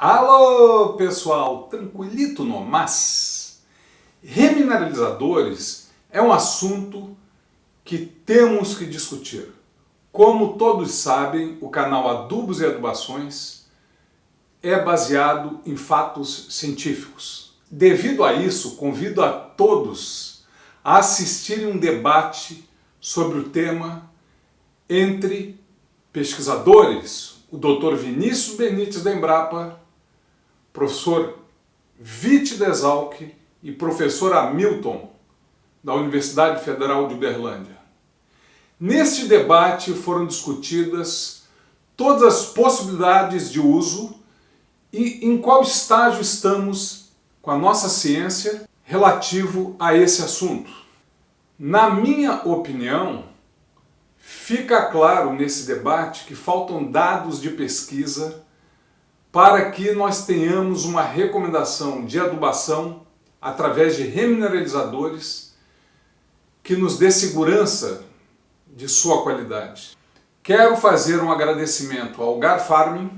Alô, pessoal, tranquilito no mas? Remineralizadores é um assunto que temos que discutir. Como todos sabem, o canal Adubos e Adubações é baseado em fatos científicos. Devido a isso, convido a todos a assistirem um debate sobre o tema entre pesquisadores, o Dr. Vinícius Benites da Embrapa, professor Vite Desalc e professor Hamilton, da Universidade Federal de Uberlândia. Neste debate foram discutidas todas as possibilidades de uso e em qual estágio estamos com a nossa ciência relativo a esse assunto. Na minha opinião, fica claro nesse debate que faltam dados de pesquisa para que nós tenhamos uma recomendação de adubação através de remineralizadores que nos dê segurança de sua qualidade. Quero fazer um agradecimento ao Gar Farming,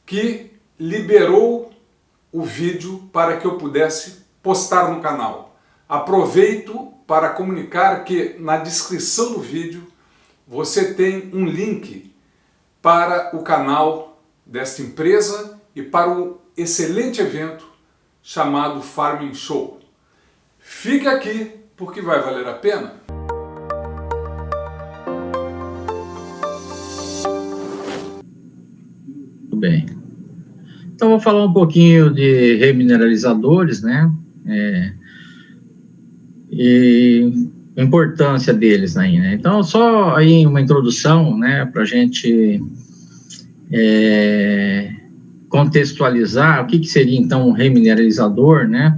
que liberou o vídeo para que eu pudesse postar no canal. Aproveito para comunicar que na descrição do vídeo você tem um link para o canal desta empresa e para um excelente evento chamado Farming Show. Fique aqui porque vai valer a pena. Muito bem. Então vou falar um pouquinho de remineralizadores, né? E a importância deles aí, né? Então só aí uma introdução, né, para a gente contextualizar o que seria então um remineralizador, né?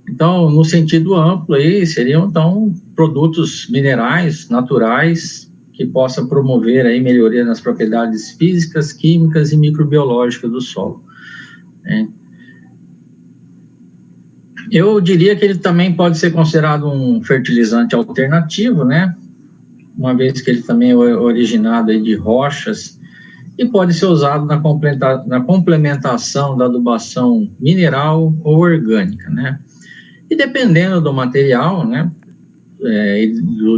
Então, no sentido amplo aí, seriam então produtos minerais naturais que possam promover aí melhoria nas propriedades físicas, químicas e microbiológicas do solo, né? Eu diria que ele também pode ser considerado um fertilizante alternativo, né? Uma vez que ele também é originado aí de rochas e pode ser usado na complementação da adubação mineral ou orgânica, né? E dependendo do material, né,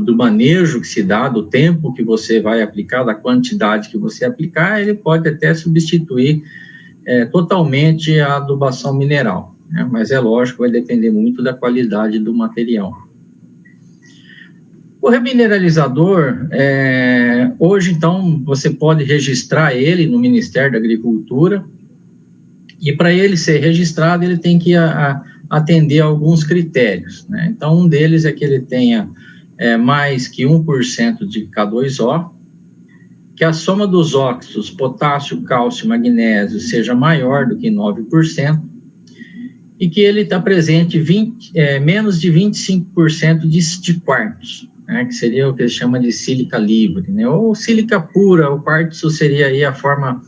do manejo que se dá, do tempo que você vai aplicar, da quantidade que você aplicar, ele pode até substituir totalmente a adubação mineral, né? Mas é lógico, vai depender muito da qualidade do material. O remineralizador, hoje, então, você pode registrar ele no Ministério da Agricultura, e para ele ser registrado, ele tem que atender a alguns critérios, né? Então, um deles é que ele tenha mais que 1% de K2O, que a soma dos óxidos, potássio, cálcio e magnésio, seja maior do que 9%, e que ele está presente menos de 25% de quartos, né, que seria o que ele chama de sílica livre, né, ou sílica pura. O quartzo seria aí a forma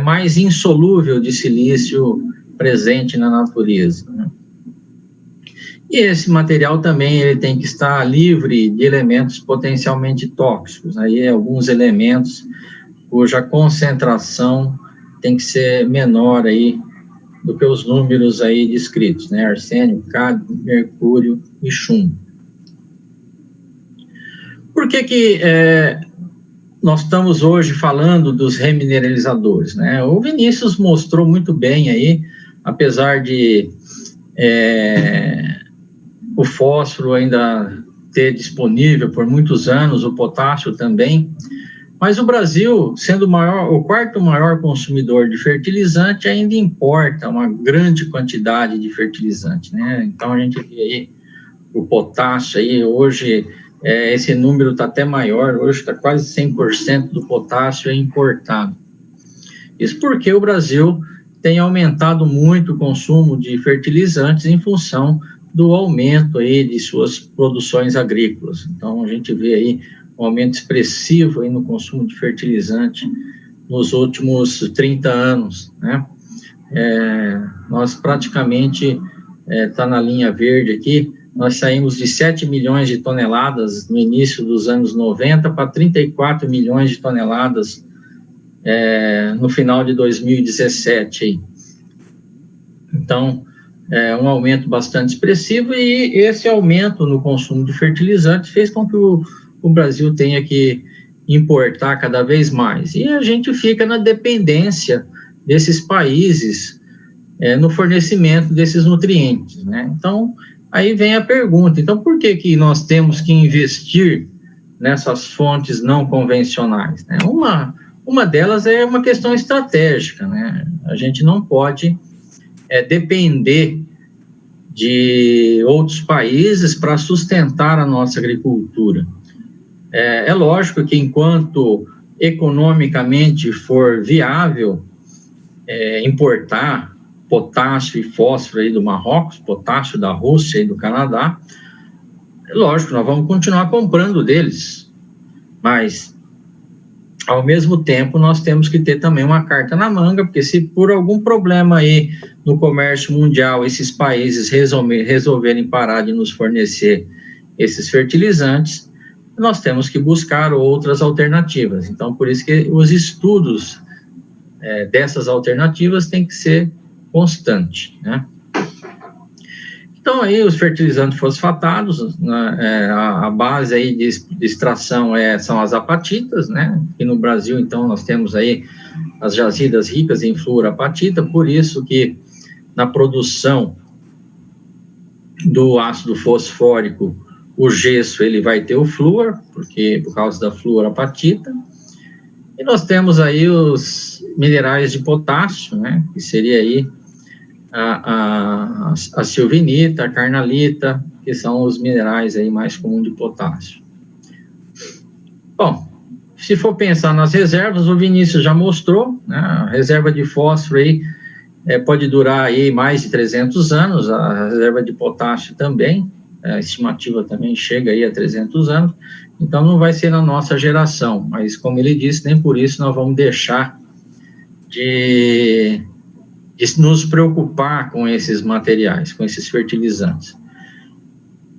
mais insolúvel de silício presente na natureza, né? E esse material também ele tem que estar livre de elementos potencialmente tóxicos, aí alguns elementos cuja concentração tem que ser menor aí do que os números aí descritos, né, arsênio, cádmio, mercúrio e chumbo. Por que nós estamos hoje falando dos remineralizadores, né? O Vinícius mostrou muito bem aí, apesar de o fósforo ainda ter disponível por muitos anos, o potássio também, mas o Brasil, sendo o quarto maior consumidor de fertilizante, ainda importa uma grande quantidade de fertilizante, né? Então a gente vê aí o potássio aí hoje, esse número está até maior, hoje está quase 100% do potássio importado. Isso porque o Brasil tem aumentado muito o consumo de fertilizantes em função do aumento aí de suas produções agrícolas. Então a gente vê aí um aumento expressivo aí no consumo de fertilizante nos últimos 30 anos, né? Nós praticamente, está na linha verde aqui, nós saímos de 7 milhões de toneladas no início dos anos 90 para 34 milhões de toneladas no final de 2017. Aí. Então, um aumento bastante expressivo, e esse aumento no consumo de fertilizantes fez com que o Brasil tenha que importar cada vez mais. E a gente fica na dependência desses países no fornecimento desses nutrientes, né? Então, aí vem a pergunta, então por que nós temos que investir nessas fontes não convencionais, né? Uma delas é uma questão estratégica, né? A gente não pode depender de outros países para sustentar a nossa agricultura. É lógico que enquanto economicamente for viável importar potássio e fósforo aí do Marrocos, potássio da Rússia e do Canadá, lógico, nós vamos continuar comprando deles, mas ao mesmo tempo nós temos que ter também uma carta na manga, porque se por algum problema aí no comércio mundial esses países resolverem parar de nos fornecer esses fertilizantes, nós temos que buscar outras alternativas. Então, por isso que os estudos dessas alternativas têm que ser constantes, né? Então, aí os fertilizantes fosfatados, né, a base aí de extração são as apatitas, né? E no Brasil, então, nós temos aí as jazidas ricas em fluorapatita, por isso que na produção do ácido fosfórico, o gesso ele vai ter o flúor, por causa da fluorapatita. E nós temos aí os minerais de potássio, né? Que seria aí a silvinita, a carnalita, que são os minerais aí mais comuns de potássio. Bom, se for pensar nas reservas, o Vinícius já mostrou, né? A reserva de fósforo aí pode durar aí mais de 300 anos, a reserva de potássio também, a estimativa também chega aí a 300 anos, então não vai ser na nossa geração, mas como ele disse, nem por isso nós vamos deixar de nos preocupar com esses materiais, com esses fertilizantes.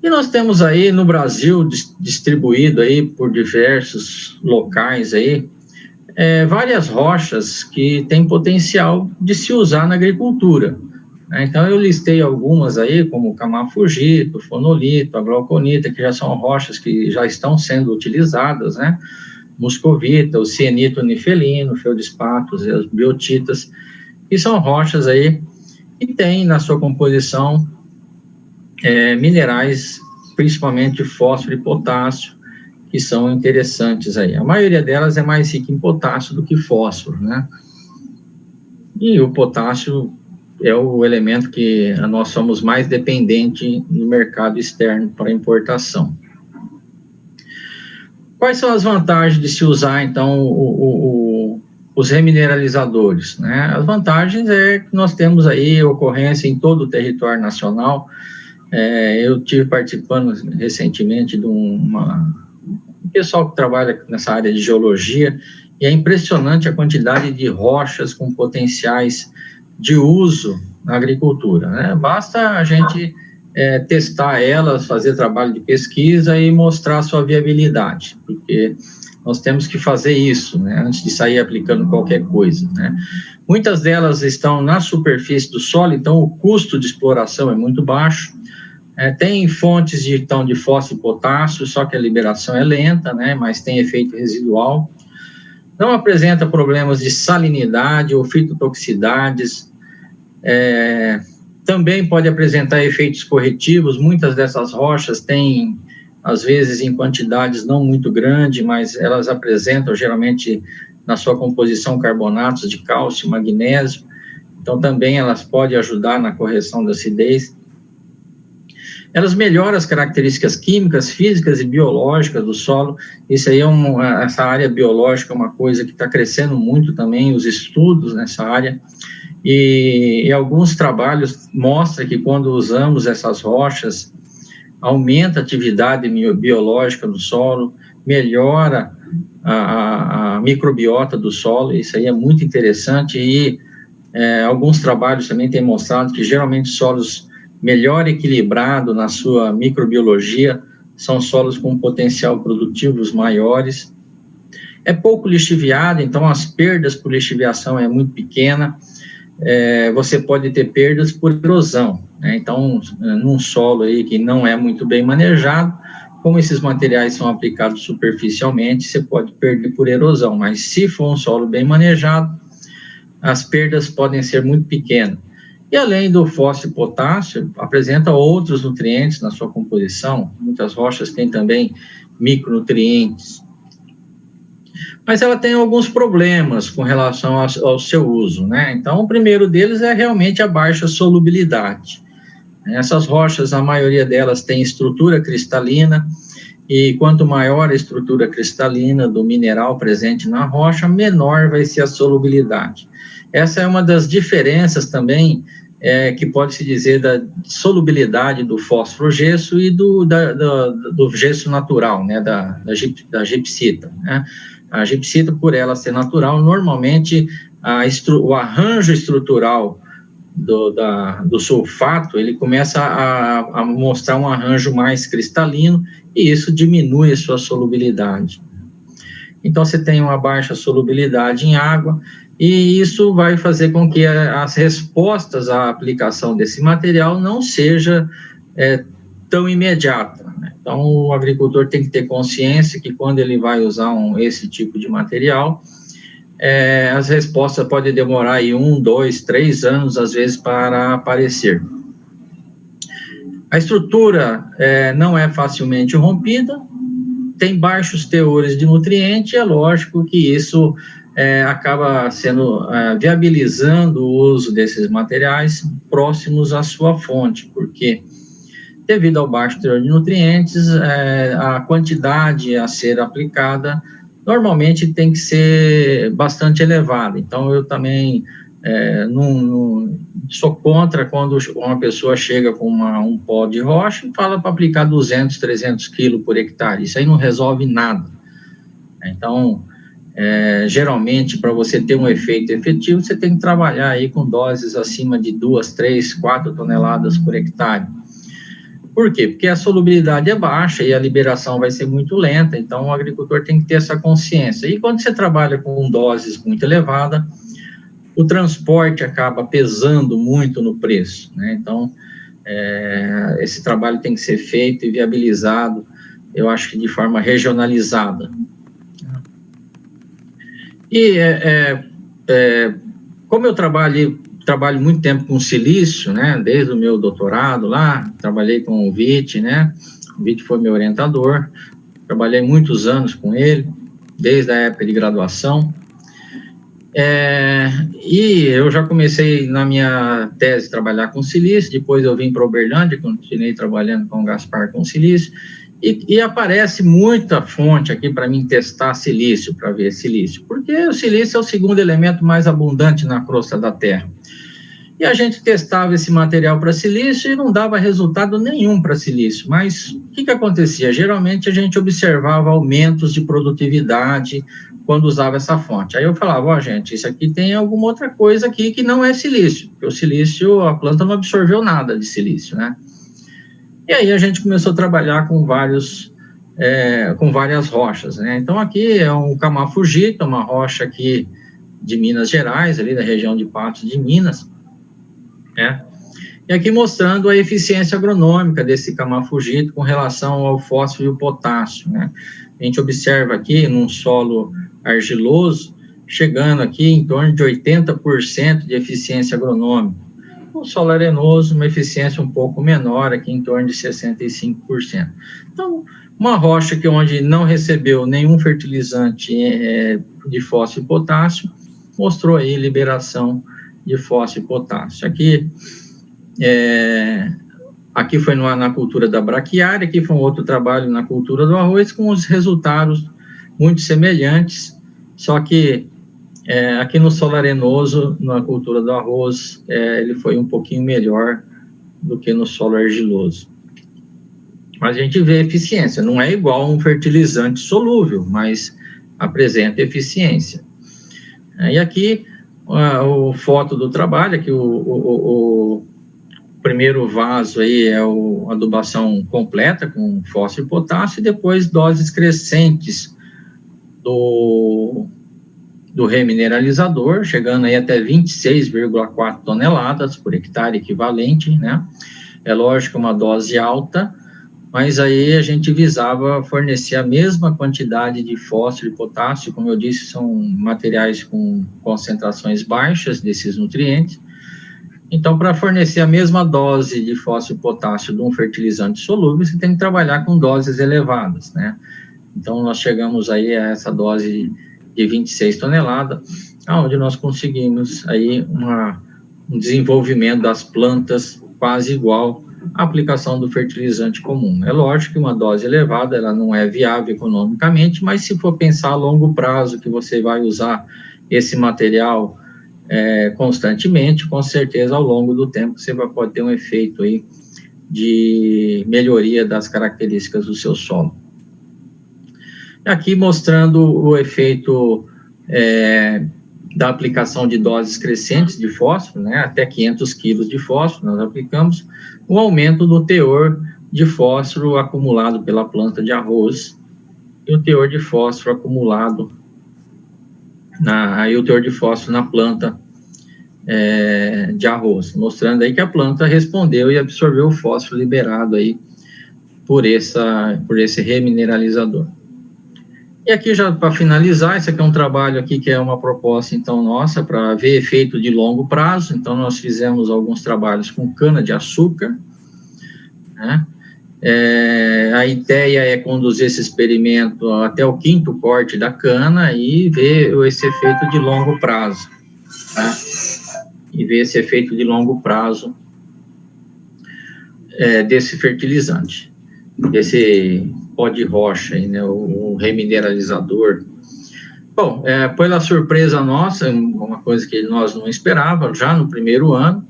E nós temos aí no Brasil, distribuído aí por diversos locais aí, várias rochas que têm potencial de se usar na agricultura. Então eu listei algumas aí, como o camafugito, o fonolito, a glauconita, que já são rochas que já estão sendo utilizadas, né? Muscovita, o cianito nifelino, o feldespatos e as biotitas, que são rochas aí que têm na sua composição minerais, principalmente fósforo e potássio, que são interessantes aí. A maioria delas é mais rica em potássio do que fósforo, né? E o potássio é o elemento que nós somos mais dependentes no mercado externo para importação. Quais são as vantagens de se usar, então, os remineralizadores, né? As vantagens é que nós temos aí ocorrência em todo o território nacional. Eu estive participando recentemente de um pessoal que trabalha nessa área de geologia, e é impressionante a quantidade de rochas com potenciais de uso na agricultura, né? Basta a gente testar elas, fazer trabalho de pesquisa e mostrar a sua viabilidade, porque nós temos que fazer isso, né, antes de sair aplicando qualquer coisa, né? Muitas delas estão na superfície do solo, então o custo de exploração é muito baixo. Tem fontes de fósforo e potássio, só que a liberação é lenta, né, mas tem efeito residual. Não apresenta problemas de salinidade ou fitotoxicidades. Também pode apresentar efeitos corretivos. Muitas dessas rochas têm, às vezes, em quantidades não muito grandes, mas elas apresentam, geralmente, na sua composição, carbonatos de cálcio e magnésio. Então, também elas podem ajudar na correção da acidez. Elas melhoram as características químicas, físicas e biológicas do solo. Isso aí essa área biológica é uma coisa que está crescendo muito também, os estudos nessa área. E alguns trabalhos mostram que quando usamos essas rochas, aumenta a atividade biológica do solo, melhora a microbiota do solo. Isso aí é muito interessante, e alguns trabalhos também têm mostrado que geralmente solos melhor equilibrados na sua microbiologia são solos com potencial produtivos maiores. é pouco lixiviada, então as perdas por lixiviação é muito pequena. Você pode ter perdas por erosão, né? Então, num solo aí que não é muito bem manejado, como esses materiais são aplicados superficialmente, você pode perder por erosão, mas se for um solo bem manejado, as perdas podem ser muito pequenas. E além do fósforo e potássio, apresenta outros nutrientes na sua composição. Muitas rochas têm também micronutrientes. Mas ela tem alguns problemas com relação ao seu uso, né? Então, o primeiro deles é realmente a baixa solubilidade. Essas rochas, a maioria delas tem estrutura cristalina, e quanto maior a estrutura cristalina do mineral presente na rocha, menor vai ser a solubilidade. Essa é uma das diferenças também, que pode-se dizer da solubilidade do fósforo-gesso e do gesso natural, né, da gipsita, né? A gipsita, por ela ser natural, normalmente o arranjo estrutural do sulfato, ele começa a mostrar um arranjo mais cristalino, e isso diminui a sua solubilidade. Então, você tem uma baixa solubilidade em água, e isso vai fazer com que as respostas à aplicação desse material não seja tão imediata, né? Então, o agricultor tem que ter consciência que quando ele vai usar esse tipo de material, as respostas podem demorar aí 1, 2, 3 anos, às vezes, para aparecer. A estrutura não é facilmente rompida, tem baixos teores de nutriente, é lógico que isso acaba viabilizando o uso desses materiais próximos à sua fonte, porque devido ao baixo teor de nutrientes, a quantidade a ser aplicada normalmente tem que ser bastante elevada. Então, eu também não sou contra quando uma pessoa chega com um pó de rocha e fala para aplicar 200, 300 quilos por hectare. Isso aí não resolve nada. Então, geralmente, para você ter um efeito efetivo, você tem que trabalhar aí com doses acima de 2, 3, 4 toneladas por hectare. Por quê? Porque a solubilidade é baixa e a liberação vai ser muito lenta, então o agricultor tem que ter essa consciência. E quando você trabalha com doses muito elevadas, o transporte acaba pesando muito no preço, né? Então, esse trabalho tem que ser feito e viabilizado, eu acho que de forma regionalizada. E como eu trabalho muito tempo com silício, né, desde o meu doutorado lá, trabalhei com o Witt, né, o Witt foi meu orientador, trabalhei muitos anos com ele, desde a época de graduação, e eu já comecei na minha tese a trabalhar com silício, depois eu vim para Uberlândia, continuei trabalhando com o Gaspar com silício, e aparece muita fonte aqui para mim testar silício, para ver silício, porque o silício é o segundo elemento mais abundante na crosta da Terra. E a gente testava esse material para silício e não dava resultado nenhum para silício. Mas o que acontecia? Geralmente a gente observava aumentos de produtividade quando usava essa fonte. Aí eu falava, gente, isso aqui tem alguma outra coisa aqui que não é silício. Porque o silício, a planta não absorveu nada de silício, né? E aí a gente começou a trabalhar com várias rochas, né? Então aqui é um camafugito, uma rocha aqui de Minas Gerais, ali da região de Patos de Minas, né? E aqui mostrando a eficiência agronômica desse camafugito com relação ao fósforo e o potássio, né? A gente observa aqui num solo argiloso, chegando aqui em torno de 80% de eficiência agronômica. No solo arenoso, uma eficiência um pouco menor, aqui em torno de 65%. Então, uma rocha que onde não recebeu nenhum fertilizante de fósforo e potássio, mostrou aí liberação de fósforo e potássio. Aqui foi na cultura da braquiária, aqui foi um outro trabalho na cultura do arroz, com os resultados muito semelhantes, só que aqui no solo arenoso, na cultura do arroz, ele foi um pouquinho melhor do que no solo argiloso. Mas a gente vê eficiência, não é igual a um fertilizante solúvel, mas apresenta eficiência. E aqui, o foto do trabalho, aqui o primeiro vaso aí é a adubação completa com fósforo e potássio, e depois doses crescentes do remineralizador, chegando aí até 26,4 toneladas por hectare equivalente, né? É lógico, uma dose alta, mas aí a gente visava fornecer a mesma quantidade de fósforo e potássio, como eu disse, são materiais com concentrações baixas desses nutrientes. Então, para fornecer a mesma dose de fósforo e potássio de um fertilizante solúvel, você tem que trabalhar com doses elevadas, né? Então, nós chegamos aí a essa dose de 26 toneladas, onde nós conseguimos aí um desenvolvimento das plantas quase igual à aplicação do fertilizante comum. É lógico que uma dose elevada, ela não é viável economicamente, mas se for pensar a longo prazo que você vai usar esse material constantemente, com certeza ao longo do tempo você pode ter um efeito aí de melhoria das características do seu solo. Aqui mostrando o efeito da aplicação de doses crescentes de fósforo, né, até 500 quilos de fósforo, nós aplicamos um aumento do teor de fósforo acumulado pela planta de arroz e o teor de fósforo acumulado o teor de fósforo na planta de arroz, mostrando aí que a planta respondeu e absorveu o fósforo liberado aí por esse remineralizador. E aqui, já para finalizar, esse aqui é um trabalho aqui que é uma proposta, então, nossa, para ver efeito de longo prazo. Então, nós fizemos alguns trabalhos com cana-de-açúcar, né? A ideia é conduzir esse experimento até o 5º corte da cana e ver esse efeito de longo prazo, tá? E ver esse efeito de longo prazo desse fertilizante, desse pó de rocha, aí, né, o remineralizador. Bom, pela surpresa nossa, uma coisa que nós não esperávamos, já no primeiro ano,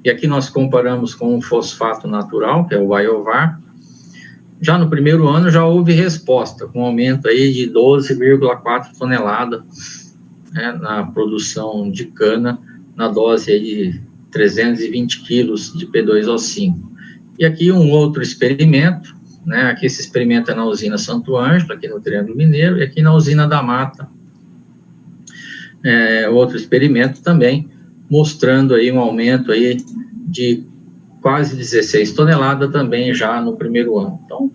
e aqui nós comparamos com o fosfato natural, que é o Biovar, já no primeiro ano já houve resposta, com aumento aí de 12,4 toneladas, né, na produção de cana, na dose aí de 320 quilos de P2O5. E aqui um outro experimento, né, aqui esse experimento é na usina Santo Ângelo, aqui no Triângulo Mineiro, e aqui na usina da Mata, outro experimento também, mostrando aí um aumento aí de quase 16 toneladas também já no primeiro ano. Então,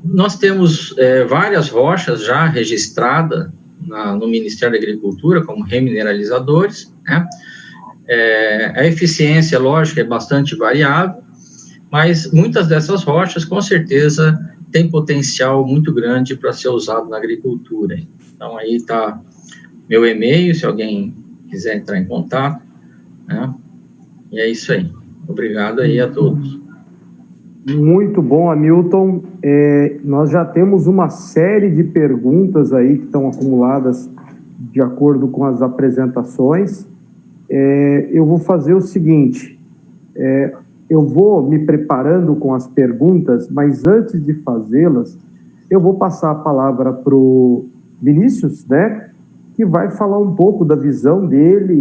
nós temos várias rochas já registradas no Ministério da Agricultura como remineralizadores, né? A eficiência, lógico, é bastante variável, mas muitas dessas rochas, com certeza, têm potencial muito grande para ser usado na agricultura. Então, aí está meu e-mail, se alguém quiser entrar em contato, né? E é isso aí. Obrigado aí a todos. Muito bom, Hamilton. Nós já temos uma série de perguntas aí que estão acumuladas de acordo com as apresentações. Eu vou fazer o seguinte, eu vou me preparando com as perguntas, mas antes de fazê-las, eu vou passar a palavra para o Vinícius, né, que vai falar um pouco da visão dele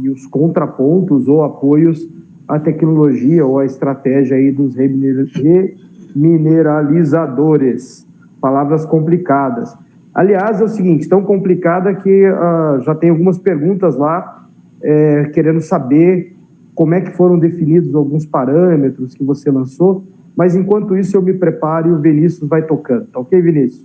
e os contrapontos ou apoios à tecnologia ou à estratégia aí dos remineralizadores. Palavras complicadas. Aliás, é o seguinte, tão complicada que já tem algumas perguntas lá querendo saber como é que foram definidos alguns parâmetros que você lançou, mas enquanto isso eu me preparo e o Vinícius vai tocando. Tá ok, Vinícius?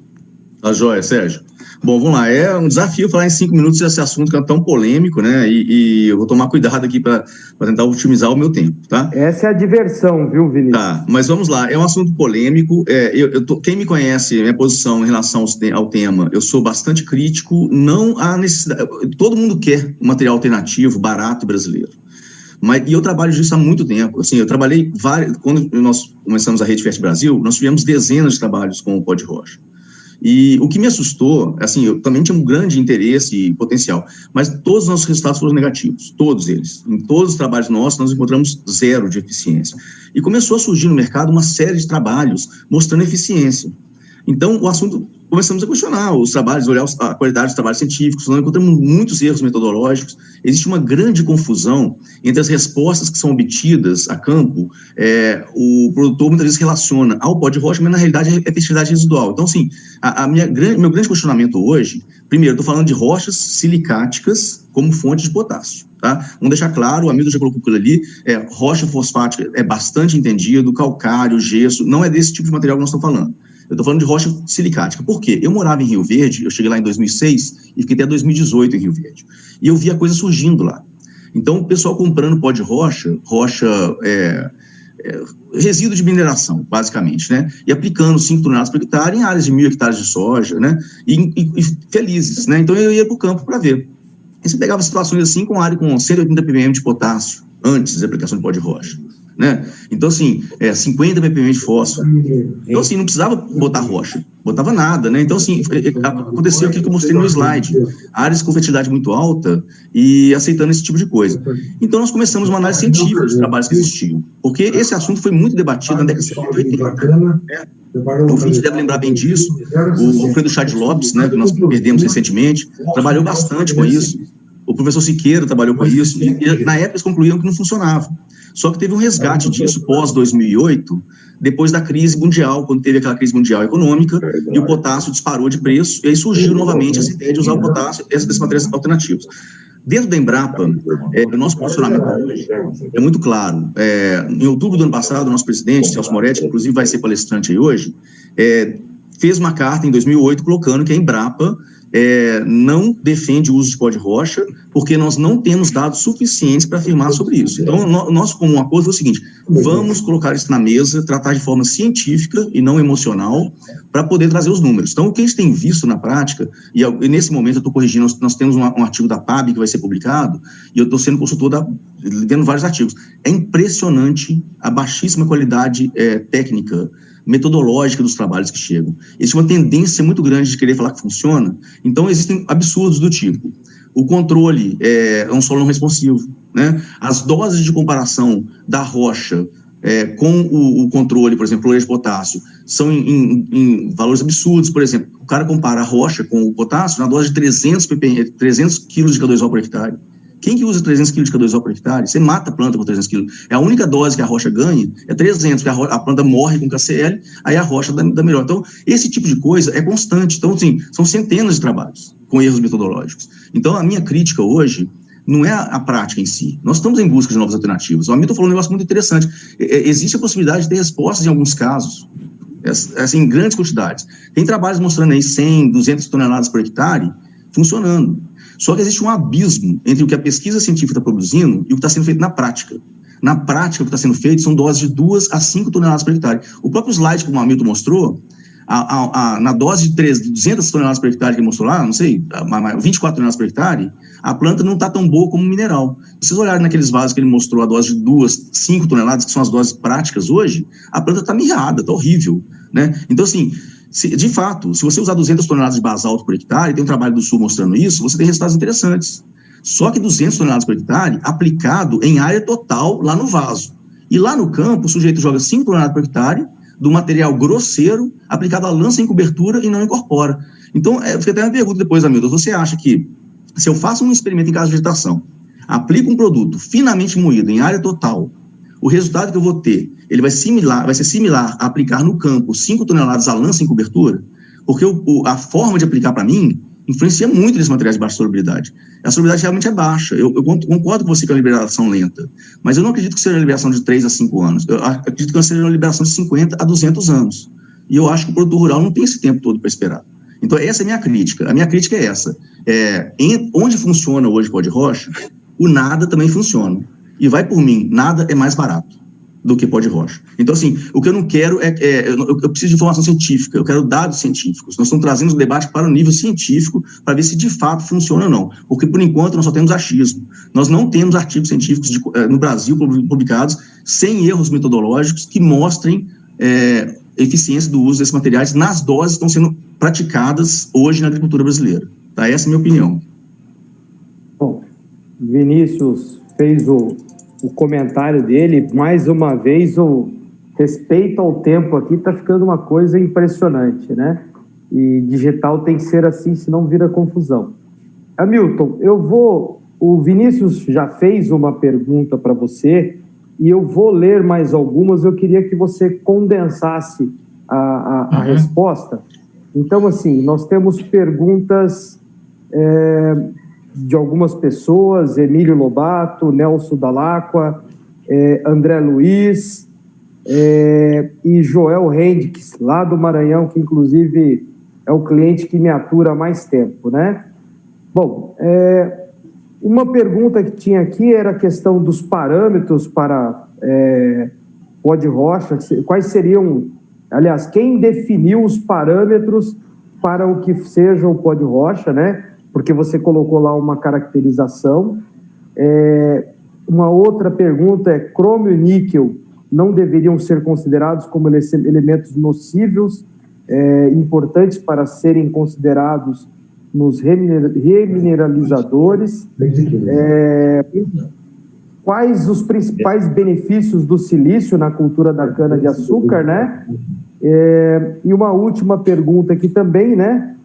Tá joia, Sérgio. Bom, vamos lá. É um desafio falar em 5 minutos desse assunto que é tão polêmico, né? E eu vou tomar cuidado aqui para tentar otimizar o meu tempo, tá? Essa é a diversão, viu, Vinícius? Tá, mas vamos lá. É um assunto polêmico. Quem me conhece, minha posição em relação ao tema, eu sou bastante crítico. Não há necessidade. Todo mundo quer um material alternativo, barato, brasileiro. E eu trabalho disso há muito tempo. Assim, eu trabalhei quando nós começamos a Rede Fértil Brasil, nós tivemos dezenas de trabalhos com o pó de rocha. E o que me assustou, assim, eu também tinha um grande interesse e potencial, mas todos os nossos resultados foram negativos, todos eles. Em todos os trabalhos nossos, nós encontramos 0 de eficiência. E começou a surgir no mercado uma série de trabalhos mostrando eficiência. Então, o assunto começamos a questionar os trabalhos, olhar a qualidade dos trabalhos científicos, nós encontramos muitos erros metodológicos, existe uma grande confusão entre as respostas que são obtidas a campo, o produtor muitas vezes relaciona ao pó de rocha, mas na realidade é fertilidade residual. Então, assim, meu grande questionamento hoje, primeiro, estou falando de rochas silicáticas como fonte de potássio, tá? Vamos deixar claro, o Hamilton já colocou aquilo ali, rocha fosfática é bastante entendido, calcário, gesso, não é desse tipo de material que nós estamos falando. Eu estou falando de rocha silicática. Por quê? Eu morava em Rio Verde, eu cheguei lá em 2006 e fiquei até 2018 em Rio Verde. E eu vi a coisa surgindo lá. Então, o pessoal comprando pó de rocha, resíduo de mineração, basicamente, né? E aplicando 5 toneladas por hectare em áreas de 1.000 hectares de soja, né? E felizes, né? Então, eu ia para o campo para ver. E você pegava situações assim com área com 180 ppm de potássio, antes da aplicação de pó de rocha. Né? Então, assim, 50 ppm de fósforo. Então, assim, não precisava botar rocha, botava nada, né? Então, assim, aconteceu aquilo que eu mostrei no slide, áreas com fertilidade muito alta e aceitando esse tipo de coisa. Então, nós começamos uma análise científica dos trabalhos que existiam, porque esse assunto foi muito debatido na década de 70 e 80. O Vinte deve lembrar bem disso, o Alfredo Chad Lopes, né, que nós perdemos recentemente, trabalhou bastante com isso, o professor Siqueira trabalhou com isso, e na época eles concluíram que não funcionava. Só que teve um resgate disso pós-2008, depois da crise mundial, quando teve aquela crise mundial econômica, e o potássio disparou de preço, e aí surgiu novamente essa ideia de usar o potássio, esses materiais alternativos. Dentro da Embrapa, o nosso posicionamento hoje é muito claro. Em outubro do ano passado, o nosso presidente, Celso Moretti, que inclusive vai ser palestrante aí hoje, fez uma carta em 2008 colocando que a Embrapa não defende o uso de pó de rocha, porque nós não temos dados suficientes para afirmar sobre isso. Então, nosso comum acordo foi o seguinte: vamos colocar isso na mesa, tratar de forma científica e não emocional, para poder trazer os números. Então, o que a gente tem visto na prática, e nesse momento eu estou corrigindo, nós temos um artigo da PAB que vai ser publicado, e eu estou sendo consultor vendo vários artigos. É impressionante a baixíssima qualidade técnica, metodológica dos trabalhos que chegam. Existe uma tendência muito grande de querer falar que funciona, então existem absurdos do tipo: o controle é um solo não responsivo, né? As doses de comparação da rocha com o controle, por exemplo, cloreto de potássio, são em valores absurdos. Por exemplo, o cara compara a rocha com o potássio na dose de 300 kg de K2O por hectare. Quem que usa 300 kg de K2O por hectare? Você mata a planta com 300 kg. A única dose que a rocha ganha é 300, porque a planta morre com KCl, aí a rocha dá melhor. Então, esse tipo de coisa é constante. Então, assim, são centenas de trabalhos com erros metodológicos. Então, a minha crítica hoje não é a prática em si. Nós estamos em busca de novas alternativas. O Hamilton falou um negócio muito interessante. Existe a possibilidade de ter respostas em alguns casos, assim, em grandes quantidades. Tem trabalhos mostrando aí 100, 200 toneladas por hectare funcionando. Só que existe um abismo entre o que a pesquisa científica está produzindo e o que está sendo feito na prática. Na prática, o que está sendo feito são doses de 2 a 5 toneladas por hectare. O próprio slide que o Hamilton mostrou, na dose de 200 toneladas por hectare que ele mostrou lá, não sei, 24 toneladas por hectare, a planta não está tão boa como mineral. Se vocês olharem naqueles vasos que ele mostrou, a dose de 2, 5 toneladas, que são as doses práticas hoje, a planta está mirrada, está horrível, né? Então, assim, de fato, se você usar 200 toneladas de basalto por hectare, tem um trabalho do Sul mostrando isso, você tem resultados interessantes. Só que 200 toneladas por hectare aplicado em área total lá no vaso. E lá no campo, o sujeito joga 5 toneladas por hectare do material grosseiro aplicado à lança em cobertura e não incorpora. Então, fica até uma pergunta depois, Hamilton: você acha que se eu faço um experimento em casa de vegetação, aplico um produto finamente moído em área total, o resultado que eu vou ter, ele vai ser similar a aplicar no campo 5 toneladas à lança em cobertura? Porque a forma de aplicar para mim influencia muito nesses materiais de baixa solubilidade. A solubilidade realmente é baixa. Eu concordo com você que é uma liberação lenta, mas eu não acredito que seja uma liberação de 3 a 5 anos. Eu acredito que seja uma liberação de 50 a 200 anos. E eu acho que o produtor rural não tem esse tempo todo para esperar. Então, essa é a minha crítica. A minha crítica é essa. Onde funciona hoje o pó de rocha, o nada também funciona. E vai por mim, nada é mais barato do que pó de rocha. Então, assim, o que eu não quero eu preciso de informação científica, eu quero dados científicos. Nós estamos trazendo o debate para o nível científico para ver se de fato funciona ou não. Porque, por enquanto, nós só temos achismo. Nós não temos artigos científicos no Brasil publicados sem erros metodológicos que mostrem eficiência do uso desses materiais nas doses que estão sendo praticadas hoje na agricultura brasileira. Tá? Essa é a minha opinião. Bom, Vinícius fez o comentário dele. Mais uma vez, o respeito ao tempo aqui está ficando uma coisa impressionante, né? E digital tem que ser assim, senão vira confusão. Hamilton, o Vinícius já fez uma pergunta para você e eu vou ler mais algumas. Eu queria que você condensasse a resposta. Então, assim, nós temos perguntas de algumas pessoas: Emílio Lobato, Nelson Dalacqua, André Luiz e Joel Hendricks, lá do Maranhão, que inclusive é o cliente que me atura há mais tempo, né? Bom, uma pergunta que tinha aqui era a questão dos parâmetros para pó de rocha. Quais seriam, aliás, quem definiu os parâmetros para o que seja o pó de rocha, né? Porque você colocou lá uma caracterização. Uma outra pergunta é: crômio e níquel não deveriam ser considerados como elementos nocivos, importantes para serem considerados nos remineralizadores. Quais os principais benefícios do silício na cultura da cana-de-açúcar, né? E uma última pergunta aqui também, né?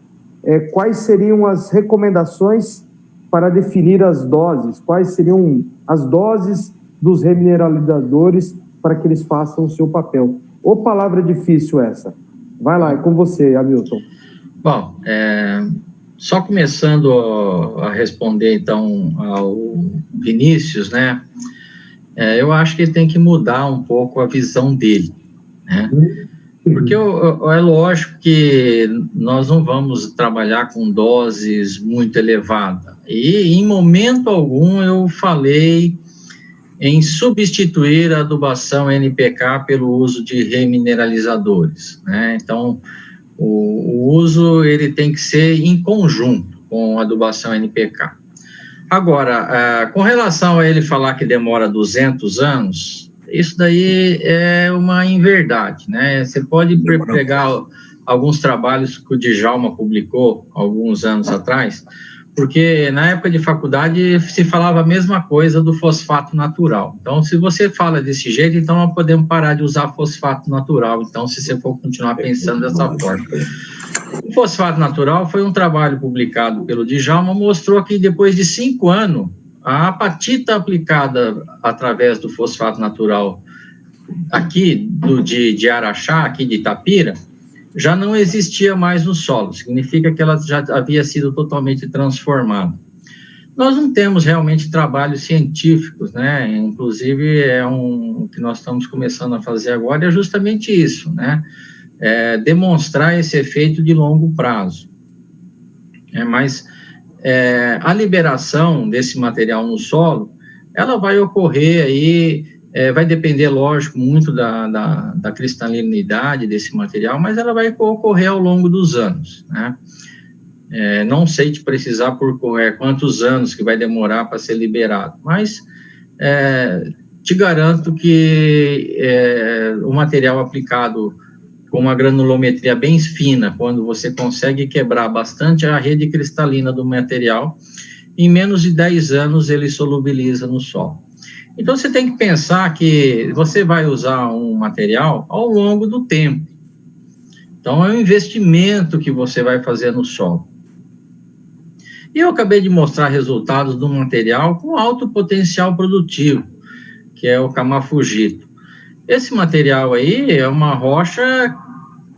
Quais seriam as recomendações para definir as doses? Quais seriam as doses dos remineralizadores para que eles façam o seu papel? Ô, palavra difícil essa. Vai lá, é com você, Hamilton. Bom, só começando a responder, então, ao Vinícius, né? Eu acho que ele tem que mudar um pouco a visão dele, né? Porque é lógico que nós não vamos trabalhar com doses muito elevadas. E, em momento algum, eu falei em substituir a adubação NPK pelo uso de remineralizadores, né? Então, o uso ele tem que ser em conjunto com a adubação NPK. Agora, com relação a ele falar que demora 200 anos, isso daí é uma inverdade, né? Você pode pegar alguns trabalhos que o Djalma publicou alguns anos atrás, porque na época de faculdade se falava a mesma coisa do fosfato natural. Então, se você fala desse jeito, então nós podemos parar de usar fosfato natural, então, se você for continuar pensando dessa forma. O fosfato natural foi um trabalho publicado pelo Djalma, mostrou que depois de 5 anos, a apatita aplicada através do fosfato natural aqui de Araxá, aqui de Itapira, já não existia mais no solo, significa que ela já havia sido totalmente transformada. Nós não temos realmente trabalhos científicos, né? Inclusive, o que nós estamos começando a fazer agora é justamente isso, né? Demonstrar esse efeito de longo prazo. Mas a liberação desse material no solo, ela vai ocorrer aí, vai depender, lógico, muito da cristalinidade desse material, mas ela vai ocorrer ao longo dos anos, né? Não sei te precisar por quantos anos que vai demorar para ser liberado, mas te garanto que o material aplicado com uma granulometria bem fina, quando você consegue quebrar bastante a rede cristalina do material, em menos de 10 anos ele solubiliza no solo. Então, você tem que pensar que você vai usar um material ao longo do tempo. Então, é um investimento que você vai fazer no solo. E eu acabei de mostrar resultados de um material com alto potencial produtivo, que é o camafugito. Esse material aí é uma rocha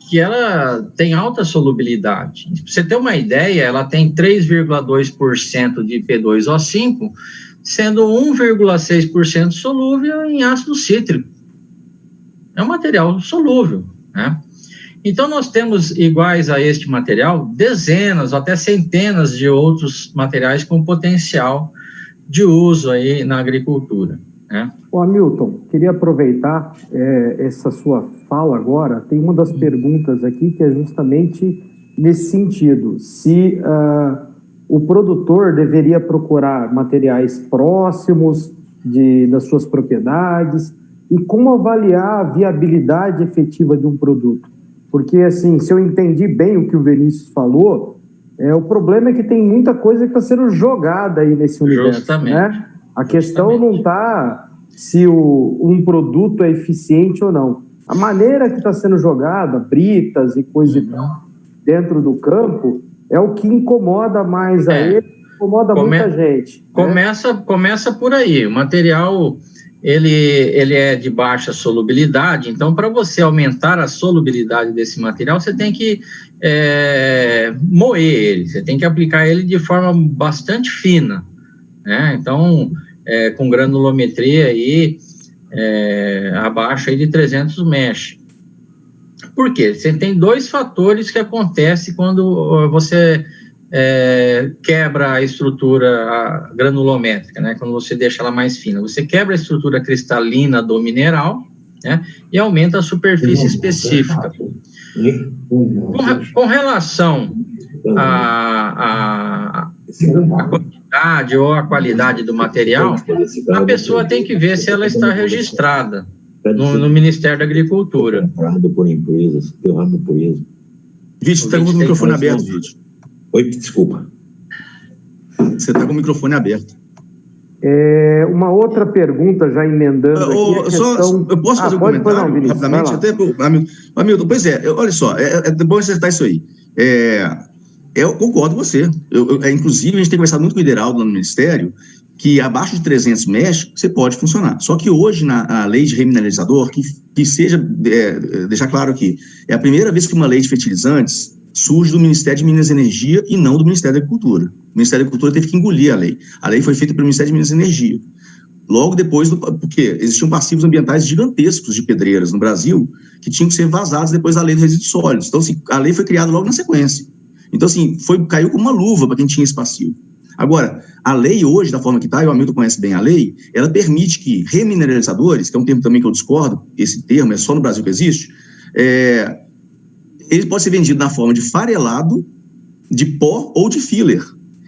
que ela tem alta solubilidade. Para você ter uma ideia, ela tem 3,2% de P2O5, sendo 1,6% solúvel em ácido cítrico. É um material solúvel, né? Então, nós temos, iguais a este material, dezenas, até centenas de outros materiais com potencial de uso aí na agricultura, né? Ô, Hamilton, queria aproveitar essa sua fala agora. Tem uma das perguntas aqui que é justamente nesse sentido. Se o produtor deveria procurar materiais próximos das suas propriedades e como avaliar a viabilidade efetiva de um produto. Porque, assim, se eu entendi bem o que o Vinícius falou, o problema é que tem muita coisa que está sendo jogada aí nesse universo. Justamente. Né? A questão não está se um produto é eficiente ou não. A maneira que está sendo jogada, britas e coisa e tal. dentro do campo é o que incomoda mais a ele, incomoda muita gente. Começa por aí. O material, ele é de baixa solubilidade, então para você aumentar a solubilidade desse material, você tem que moer ele, você tem que aplicar ele de forma bastante fina, né? Então, com granulometria aí, abaixo aí de 300 mesh. Por quê? Você tem dois fatores que acontecem quando você quebra a estrutura granulométrica, né? Quando você deixa ela mais fina. Você quebra a estrutura cristalina do mineral, né? E aumenta a superfície específica. Com relação à quantidade ou a qualidade do material, a pessoa tem que ver se ela está registrada no Ministério da Agricultura. Por empresas, Vídeo, você está com o microfone aberto, Vídeo. Oi, desculpa. Você está com o microfone aberto. Uma outra pergunta, já emendando aqui. Eu posso fazer um comentário rapidamente? Até, Hamilton, pois olha só, é bom acertar isso aí. Eu concordo com você. Inclusive, a gente tem conversado muito com o Ideraldo no Ministério, que abaixo de 300 mesh, você pode funcionar. Só que hoje, na lei de remineralizador, que seja, deixar claro aqui, é a primeira vez que uma lei de fertilizantes surge do Ministério de Minas e Energia e não do Ministério da Agricultura. O Ministério da Agricultura teve que engolir a lei. A lei foi feita pelo Ministério de Minas e Energia. Logo depois, porque existiam passivos ambientais gigantescos de pedreiras no Brasil, que tinham que ser vazados depois da lei dos resíduos sólidos. Então, assim, a lei foi criada logo na sequência. Então, assim, caiu como uma luva para quem tinha esse passivo. Agora, a lei hoje, da forma que está, e o Hamilton conhece bem a lei, ela permite que remineralizadores, que é um termo também que eu discordo, esse termo é só no Brasil que existe, ele pode ser vendido na forma de farelado, de pó ou de filler.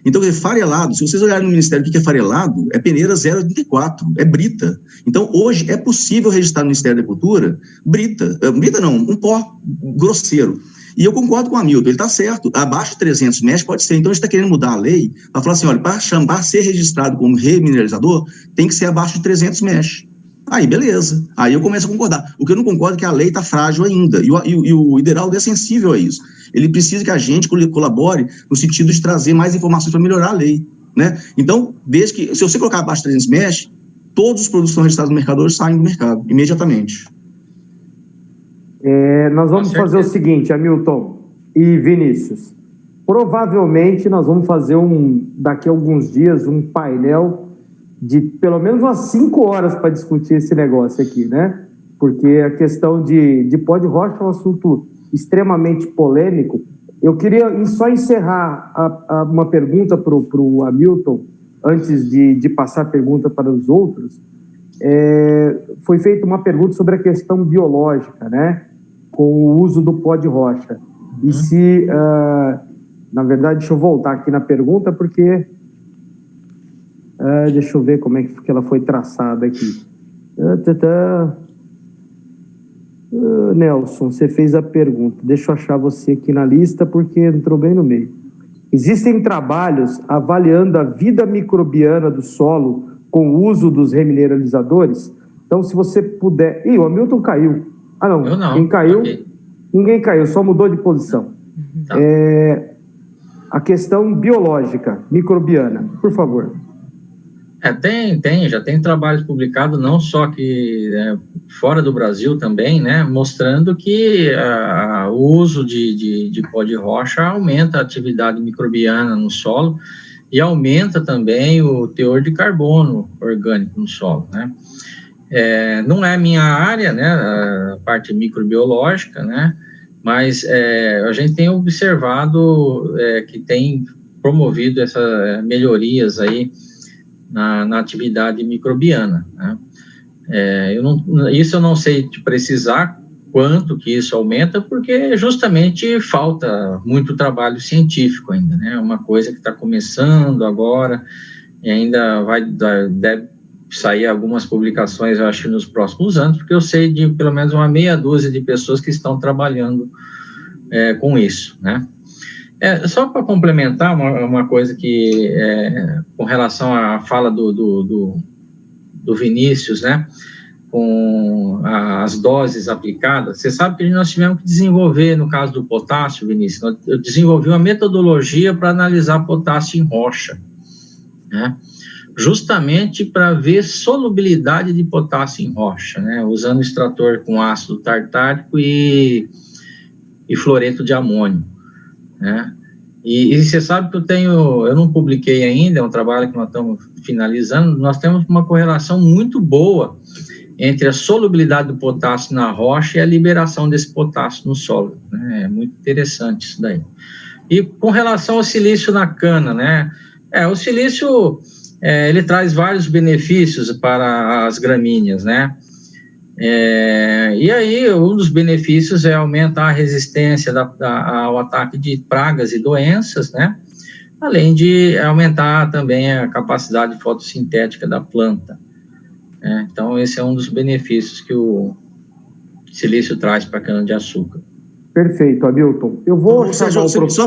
Então, farelado, se vocês olharem no Ministério o que é farelado, é peneira 0,84, é brita. Então, hoje é possível registrar no Ministério da Agricultura brita não, um pó grosseiro. E eu concordo com o Hamilton, ele está certo, abaixo de 300 mesh pode ser. Então, a gente está querendo mudar a lei para falar assim, olha, para ser registrado como remineralizador, tem que ser abaixo de 300 mesh. Aí, beleza. Aí eu começo a concordar. O que eu não concordo é que a lei está frágil ainda. E o Ideraldo é sensível a isso. Ele precisa que a gente colabore no sentido de trazer mais informações para melhorar a lei, né? Então, se você colocar abaixo de 300 mesh, todos os produtos que são registrados no mercado hoje saem do mercado, imediatamente. Nós vamos fazer o seguinte, Hamilton e Vinícius. Provavelmente nós vamos fazer daqui a alguns dias um painel de pelo menos umas 5 horas para discutir esse negócio aqui, né? Porque a questão de pó de rocha é um assunto extremamente polêmico. Eu queria só encerrar uma pergunta para o Hamilton, antes de passar a pergunta para os outros. Foi feita uma pergunta sobre a questão biológica, né? Com o uso do pó de rocha. E se, na verdade, deixa eu voltar aqui na pergunta, porque deixa eu ver como é que ela foi traçada aqui. Nelson, você fez a pergunta. Deixa eu achar você aqui na lista, porque entrou bem no meio. Existem trabalhos avaliando a vida microbiana do solo com o uso dos remineralizadores? Então, se você puder... o Hamilton caiu. Não. Eu não. Quem caiu? Okay. Ninguém caiu, só mudou de posição. Tá. A questão biológica, microbiana, por favor. Já tem trabalhos publicados, não só que fora do Brasil também, né, mostrando que o uso de pó de rocha aumenta a atividade microbiana no solo e aumenta também o teor de carbono orgânico no solo, né. Não é a minha área, né, a parte microbiológica, né, mas a gente tem observado que tem promovido essas melhorias aí na atividade microbiana, né? Isso eu não sei te precisar quanto que isso aumenta, porque justamente falta muito trabalho científico ainda, né? É uma coisa que está começando agora, e ainda deve sair algumas publicações, eu acho, nos próximos anos, porque eu sei de pelo menos uma meia dúzia de pessoas que estão trabalhando com isso, né? Só para complementar uma coisa que, com relação à fala do Vinícius, né? com as doses aplicadas, você sabe que nós tivemos que desenvolver, no caso do potássio, Vinícius, eu desenvolvi uma metodologia para analisar potássio em rocha, né? Justamente para ver solubilidade de potássio em rocha, né? Usando extrator com ácido tartárico e fluoreto de amônio, né? E você sabe que eu não publiquei ainda, é um trabalho que nós estamos finalizando, nós temos uma correlação muito boa entre a solubilidade do potássio na rocha e a liberação desse potássio no solo, né? É muito interessante isso daí. E com relação ao silício na cana, né? O silício, ele traz vários benefícios para as gramíneas, né? E aí, um dos benefícios é aumentar a resistência ao ataque de pragas e doenças, né? Além de aumentar também a capacidade fotossintética da planta. Então, esse é um dos benefícios que o silício traz para a cana-de-açúcar. Perfeito, Hamilton. Eu vou só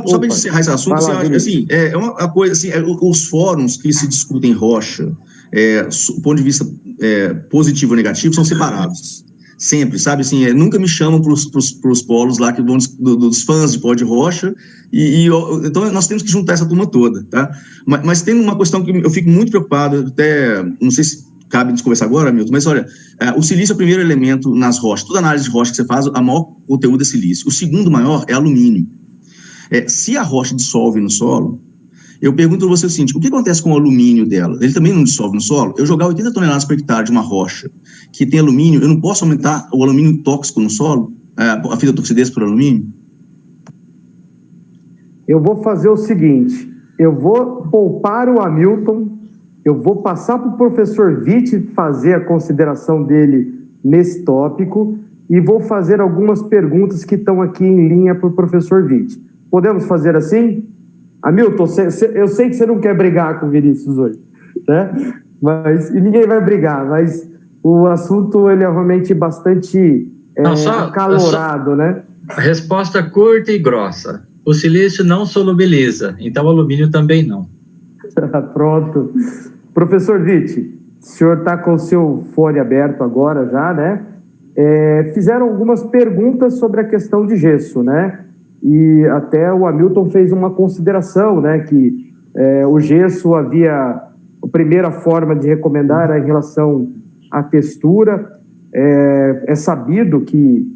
para encerrar esse assunto, você acha que assim, é uma coisa assim, os fóruns que se discutem rocha, do ponto de vista positivo ou negativo, são separados. Sempre, sabe, assim, nunca me chamam para os polos lá que vão dos fãs de pó de rocha, então nós temos que juntar essa turma toda, tá? Mas tem uma questão que eu fico muito preocupado, até, não sei se cabe a gente conversar agora, Milton, mas olha, o silício é o primeiro elemento nas rochas. Toda análise de rocha que você faz, a maior conteúdo é silício. O segundo maior é alumínio. Se a rocha dissolve no solo, eu pergunto a você o seguinte, o que acontece com o alumínio dela? Ele também não dissolve no solo? Eu jogar 80 toneladas por hectare de uma rocha que tem alumínio, eu não posso aumentar o alumínio tóxico no solo? A fitotoxidez por alumínio? Eu vou fazer o seguinte, eu vou poupar o Hamilton, eu vou passar para o professor Witt fazer a consideração dele nesse tópico e vou fazer algumas perguntas que estão aqui em linha para o professor Witt. Podemos fazer assim? Hamilton, eu sei que você não quer brigar com o Vinícius hoje, né? E ninguém vai brigar, mas o assunto ele é realmente bastante acalorado, né? A resposta curta e grossa. O silício não solubiliza, então o alumínio também não. Pronto. Professor Witt, o senhor está com o seu fone aberto agora já, né? Fizeram algumas perguntas sobre a questão de gesso, né? E até o Hamilton fez uma consideração, né? Que o gesso havia... A primeira forma de recomendar era em relação à textura. É sabido que,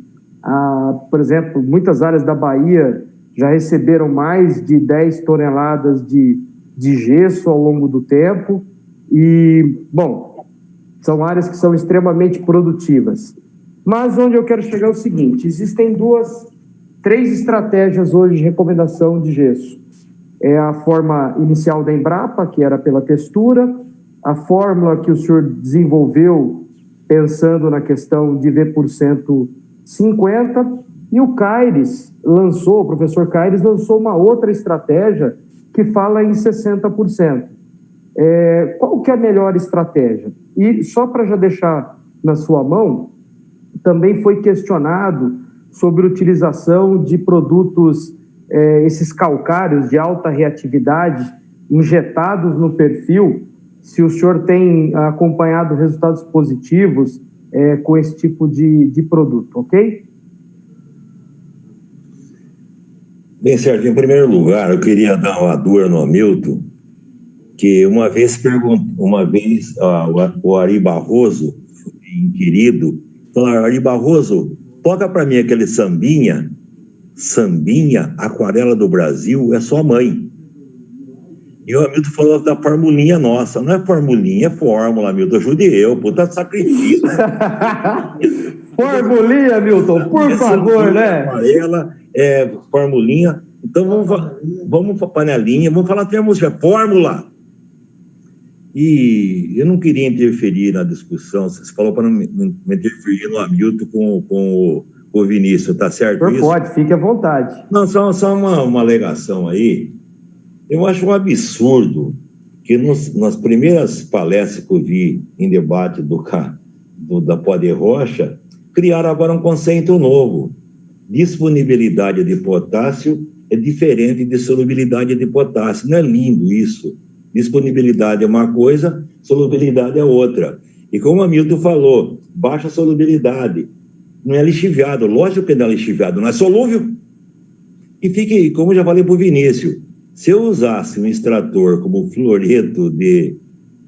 por exemplo, muitas áreas da Bahia já receberam mais de 10 toneladas de gesso ao longo do tempo e, bom, são áreas que são extremamente produtivas. Mas onde eu quero chegar é o seguinte, existem 3 estratégias hoje de recomendação de gesso. É a forma inicial da Embrapa, que era pela textura, a fórmula que o senhor desenvolveu pensando na questão de V por cento 50, e o professor Caires lançou uma outra estratégia que fala em 60%. Qual que é a melhor estratégia? E só para já deixar na sua mão, também foi questionado sobre a utilização de produtos, esses calcários de alta reatividade, injetados no perfil, se o senhor tem acompanhado resultados positivos com esse tipo de produto, ok? Bem, Sérgio, em primeiro lugar, eu queria dar uma dura no Hamilton, que uma vez o Ari Barroso, inquirido, falou: Ari Barroso, toca para mim aquele sambinha, Aquarela do Brasil, é sua mãe. E o Hamilton falou da formulinha nossa. Não é formulinha, é fórmula, Hamilton. Ajude eu, puta sacrifício. Formulinha, Hamilton, por favor, né? Aquarela, formulinha. Então vamos para panelinha, vamos falar termos de fórmula. E eu não queria interferir na discussão. Você falou para não interferir no Hamilton com o Vinícius, tá certo isso? Pode, fique à vontade. Não, só uma alegação aí. Eu acho um absurdo que nas primeiras palestras que eu vi em debate da Pó de Rocha, criaram agora um conceito novo. Disponibilidade de potássio é diferente de solubilidade de potássio. Não é lindo isso? Disponibilidade é uma coisa, solubilidade é outra. E como o Hamilton falou, baixa solubilidade, não é lixiviado, lógico que não é lixiviado, não é solúvel. E fique, como eu já falei para o Vinícius, se eu usasse um extrator como fluoreto de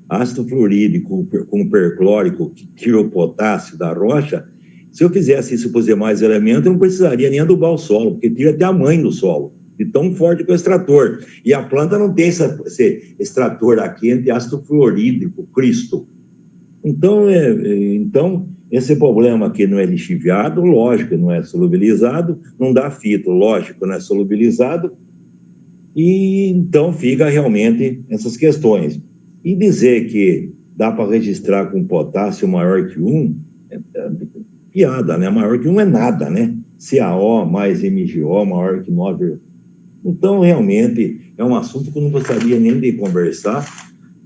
ácido fluorídrico com perclórico, que tira o potássio da rocha, se eu fizesse isso para os demais elementos, eu não precisaria nem adubar o solo, porque tira até a mãe do solo, de tão forte que é o extrator. E a planta não tem esse extrator aqui entre ácido fluorídrico, Cristo. Então, esse problema aqui não é lixiviado, lógico, não é solubilizado, não dá fito, lógico, não é solubilizado, e então fica realmente essas questões. E dizer que dá para registrar com potássio maior que 1, é piada, né? Maior que 1 é nada, né? CaO mais MgO maior que 9. Então, realmente, é um assunto que eu não gostaria nem de conversar,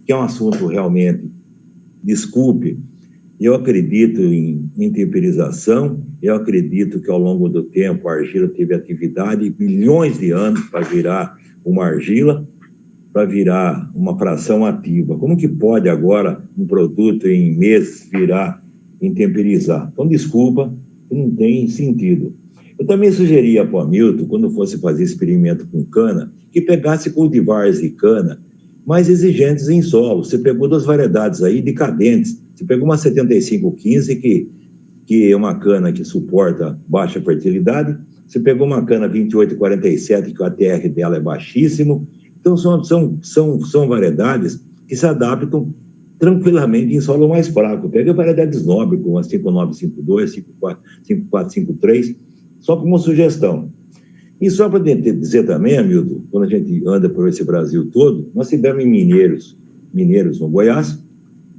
que é um assunto realmente, desculpe, eu acredito em temperização, eu acredito que ao longo do tempo a argila teve atividade, milhões de anos para virar uma argila, para virar uma fração ativa. Como que pode agora um produto em meses virar em temperizar? Então, desculpa, não tem sentido. Eu também sugeria para o Hamilton, quando fosse fazer experimento com cana, que pegasse cultivares de cana mais exigentes em solo. Você pegou 2 variedades aí decadentes. Você pegou uma 7515, que é uma cana que suporta baixa fertilidade. Você pegou uma cana 2847, que o ATR dela é baixíssimo. Então, são variedades que se adaptam tranquilamente em solo mais fraco. Pega variedades nobres, como a 5952, 5453, só como sugestão. E só para dizer também, Hamilton, quando a gente anda por esse Brasil todo, nós tivemos em Mineiros no Goiás,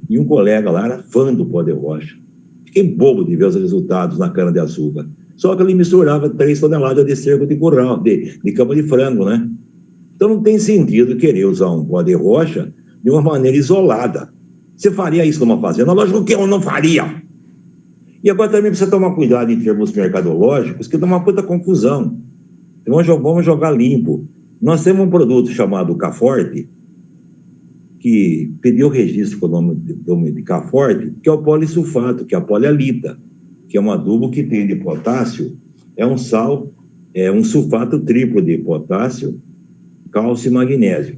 e um colega lá era fã do pó de rocha. Fiquei bobo de ver os resultados na cana-de-açúcar. Só que ele misturava 3 toneladas de cerco de curral, de cama de frango, né? Então não tem sentido querer usar um pó de rocha de uma maneira isolada. Você faria isso numa fazenda? Lógico que eu não faria. E agora também precisa tomar cuidado em termos mercadológicos, que dá uma puta confusão. Então vamos jogar limpo. Nós temos um produto chamado Caforte, que pediu registro com o nome de Caforte, que é o polissulfato, que é a polialita, que é um adubo que tem de potássio, é um sal, é um sulfato triplo de potássio, cálcio e magnésio.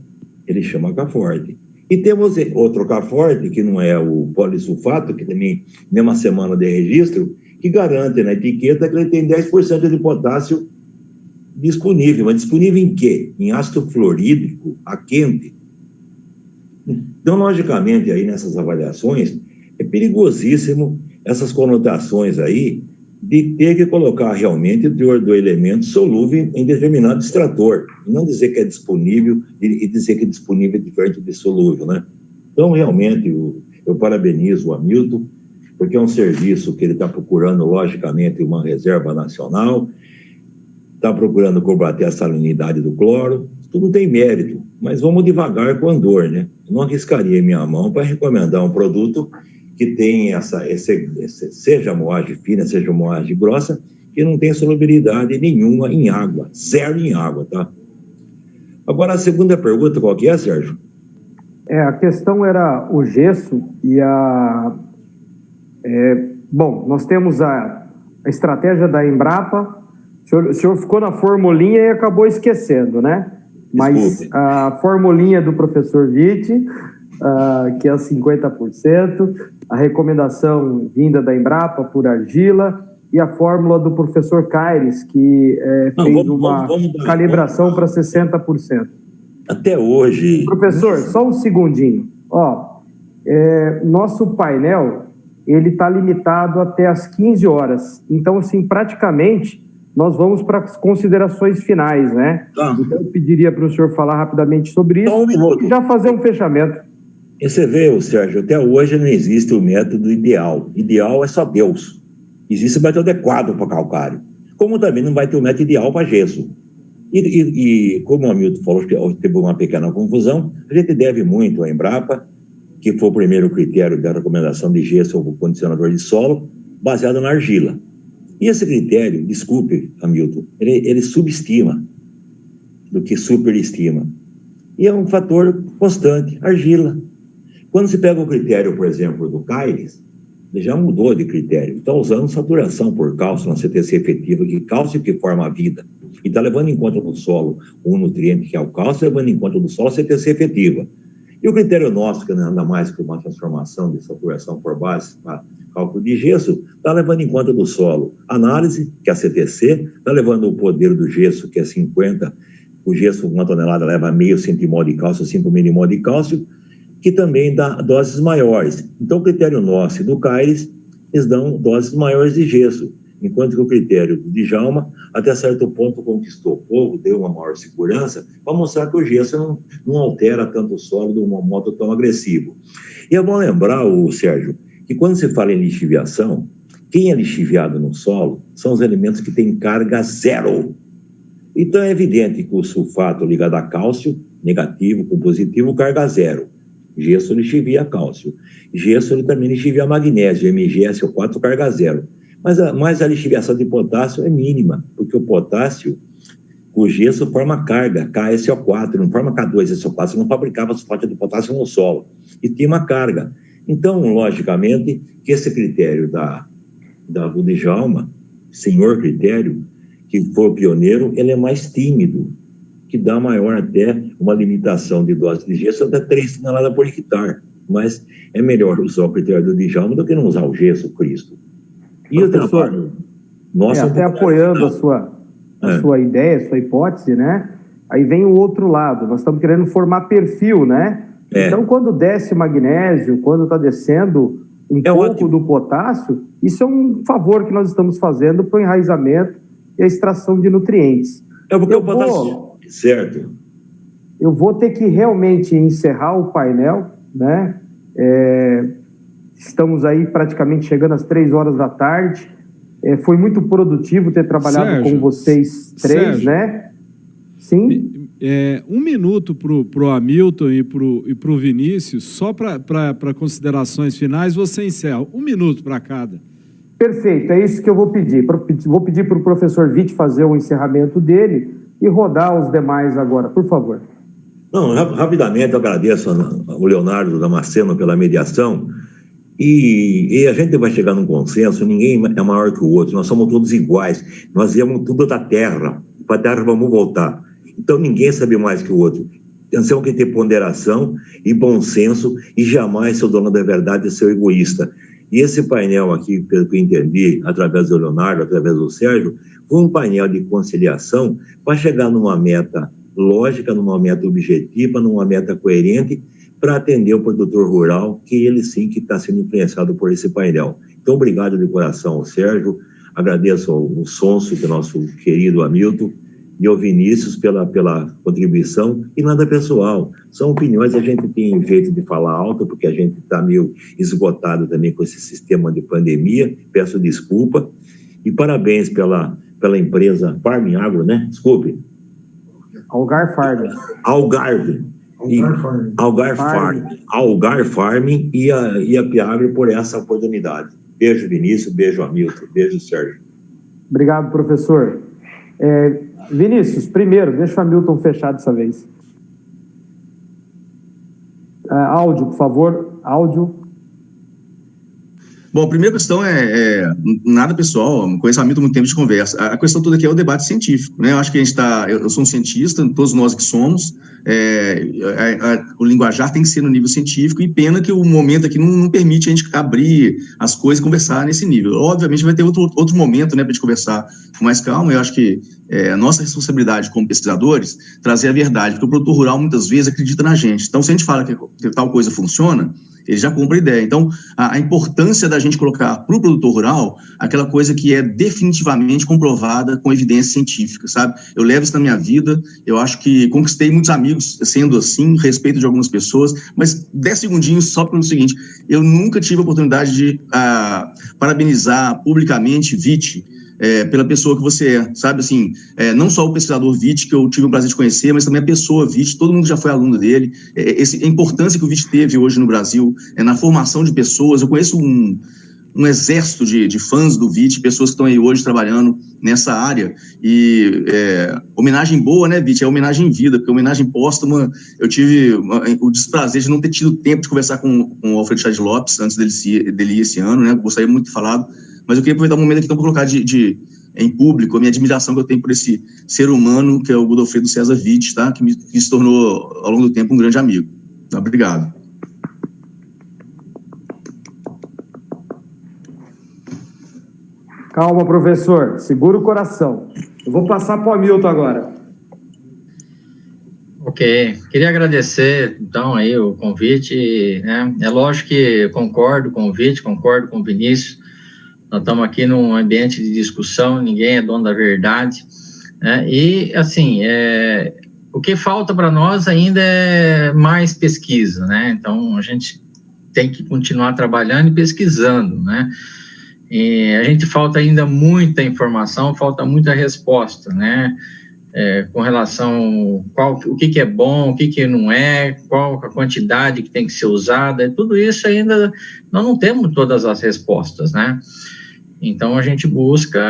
Ele chama Caforte. E temos outro Caforte, que não é o polissulfato, que também, mesma semana de registro, que garante na etiqueta que ele tem 10% de potássio disponível. Mas disponível em quê? Em ácido fluorídrico, a quente. Então, logicamente, aí nessas avaliações, é perigosíssimo essas conotações aí de ter que colocar realmente o teor do elemento solúvel em determinado extrator, e não dizer que é disponível e dizer que é disponível diferente de solúvel, né? Então, realmente, eu parabenizo o Hamilton, porque é um serviço que ele está procurando, logicamente, uma reserva nacional, está procurando combater a salinidade do cloro, tudo tem mérito, mas vamos devagar com andor, né? Eu não arriscaria minha mão para recomendar um produto que tem seja moagem fina, seja moagem grossa, que não tem solubilidade nenhuma em água, 0 em água, tá? Agora, a segunda pergunta, qual que é, Sérgio? A questão era o gesso e bom, nós temos a estratégia da Embrapa, o senhor ficou na formulinha e acabou esquecendo, né? Mas Desculpe. a formulinha do professor Witt, que é 50%, a recomendação vinda da Embrapa por argila e a fórmula do professor Caires, que fez uma calibração para 60%. Até hoje... Professor, só um segundinho. Nosso painel, ele está limitado até às 15 horas. Então, assim, praticamente, nós vamos para as considerações finais, né? Então, eu pediria para o senhor falar rapidamente sobre isso e já fazer um fechamento. E você vê, Sérgio, até hoje não existe o método ideal. Ideal é só Deus. Existe o método adequado para calcário. Como também não vai ter o método ideal para gesso. E como o Hamilton falou, que teve uma pequena confusão, a gente deve muito à Embrapa, que foi o primeiro critério da recomendação de gesso ou condicionador de solo, baseado na argila. E esse critério, desculpe, Hamilton, ele subestima do que superestima. E é um fator constante, argila. Quando se pega o critério, por exemplo, do CAIRES, ele já mudou de critério. Está usando saturação por cálcio na CTC efetiva, que cálcio que forma a vida. E está levando em conta no solo um nutriente que é o cálcio, levando em conta no solo a CTC efetiva. E o critério nosso, que não é nada mais que uma transformação de saturação por base para cálculo de gesso, está levando em conta do solo análise, que é a CTC, está levando o poder do gesso, que é 50, o gesso, uma tonelada, leva meio centimol de cálcio, 5 milimol de cálcio, que também dá doses maiores. Então, o critério nosso e do CAIRES, eles dão doses maiores de gesso, enquanto que o critério do Djalma, até certo ponto, conquistou pouco, deu uma maior segurança, para mostrar que o gesso não altera tanto o solo de um modo tão agressivo. E é bom lembrar, Sérgio, que quando se fala em lixiviação, quem é lixiviado no solo são os elementos que têm carga zero. Então, é evidente que o sulfato ligado a cálcio, negativo com positivo, carga zero. Gesso lixivia cálcio. Gesso ele também lixivia magnésio, MgSO4 carga zero. Mas a lixiviação de potássio é mínima, porque o potássio, o gesso forma carga, KSO4, não forma K2SO4, você não fabricava sulfato de potássio no solo, e tinha uma carga. Então, logicamente, que esse critério do Djalma, senhor critério, que foi o pioneiro, ele é mais tímido, que dá maior até uma limitação de dose de gesso até 3 toneladas por hectare. Mas é melhor usar o critério do Djalma do que não usar o gesso, Cristo. E outra parte, até apoiando a sua ideia, a sua hipótese, né? Aí vem o outro lado, nós estamos querendo formar perfil, né? Então, quando desce o magnésio, quando está descendo um pouco do potássio, isso é um favor que nós estamos fazendo para o enraizamento e a extração de nutrientes. É porque o potássio... Certo. Eu vou ter que realmente encerrar o painel, né? Estamos aí praticamente chegando às 3 horas da tarde. Foi muito produtivo ter trabalhado com vocês três, né? Sim. 1 minuto pro Hamilton e pro Vinícius, só para considerações finais, você encerra. 1 minuto para cada. Perfeito, é isso que eu vou pedir. Vou pedir para o professor Witt fazer o encerramento dele e rodar os demais agora, por favor. Não, rapidamente eu agradeço ao Leonardo Damasceno pela mediação e a gente vai chegar num consenso, ninguém é maior que o outro, nós somos todos iguais, nós viemos tudo da terra, para a terra vamos voltar, então ninguém sabe mais que o outro. Nós temos que ter ponderação e bom senso e jamais ser o dono da verdade e ser egoísta. E esse painel aqui, pelo que eu entendi, através do Leonardo, através do Sérgio, foi um painel de conciliação para chegar numa meta lógica, numa meta objetiva, numa meta coerente, para atender o produtor rural, que ele sim que está sendo influenciado por esse painel. Então, obrigado de coração ao Sérgio, agradeço ao Sonso, que é nosso querido Hamilton, e ao Vinícius pela contribuição, e nada pessoal, são opiniões, a gente tem jeito de falar alto, porque a gente está meio esgotado também com esse sistema de pandemia, peço desculpa, e parabéns pela empresa Farm Agro, né? Desculpe. Algar Farm. Algar Farm e a Piagro por essa oportunidade. Beijo, Vinícius, beijo, Hamilton, beijo, Sérgio. Obrigado, professor. Vinícius, primeiro, deixa o Hamilton fechar dessa vez. Áudio, por favor. Áudio. Bom, a primeira questão nada pessoal, conheço o Hamilton há muito tempo de conversa. A questão toda aqui é o debate científico, né? Eu acho que a gente eu sou um cientista, todos nós que somos, o linguajar tem que ser no nível científico e pena que o momento aqui não permite a gente abrir as coisas e conversar nesse nível. Obviamente vai ter outro momento, né, para a gente conversar com mais calma. Eu acho que a nossa responsabilidade como pesquisadores trazer a verdade, porque o produtor rural muitas vezes acredita na gente. Então, se a gente fala que tal coisa funciona, ele já compra a ideia. Então, a importância da gente colocar para o produtor rural aquela coisa que é definitivamente comprovada com evidência científica, sabe? Eu levo isso na minha vida, eu acho que conquistei muitos amigos sendo assim, respeito de algumas pessoas, mas 10 segundinhos só pelo seguinte, eu nunca tive a oportunidade de parabenizar publicamente Witt, pela pessoa que você é, sabe, assim, não só o pesquisador Witt, que eu tive o prazer de conhecer, mas também a pessoa Witt, todo mundo já foi aluno dele, a importância que o Witt teve hoje no Brasil, na formação de pessoas. Eu conheço um exército de fãs do VIT, pessoas que estão aí hoje trabalhando nessa área, e homenagem boa, né, VIT? É homenagem em vida, porque homenagem póstuma, eu tive o desprazer de não ter tido tempo de conversar com o Alfredo Chade Lopes, antes dele ir esse ano, né, gostaria muito de falado, mas eu queria aproveitar o momento aqui então para colocar em público a minha admiração que eu tenho por esse ser humano, que é o Godofredo César Witt, tá? Que se tornou, ao longo do tempo, um grande amigo. Obrigado. Calma, professor. Segura o coração. Eu vou passar para o Hamilton agora. Ok. Queria agradecer, então, aí o convite, né? É lógico que eu concordo com o Witt, concordo com o Vinícius. Nós estamos aqui num ambiente de discussão, ninguém é dono da verdade, né? E, assim, o que falta para nós ainda é mais pesquisa, né? Então, a gente tem que continuar trabalhando e pesquisando, né? E a gente falta ainda muita informação, falta muita resposta, né? Com relação o que é bom, o que não é, qual a quantidade que tem que ser usada, tudo isso ainda nós não temos todas as respostas, né? Então a gente busca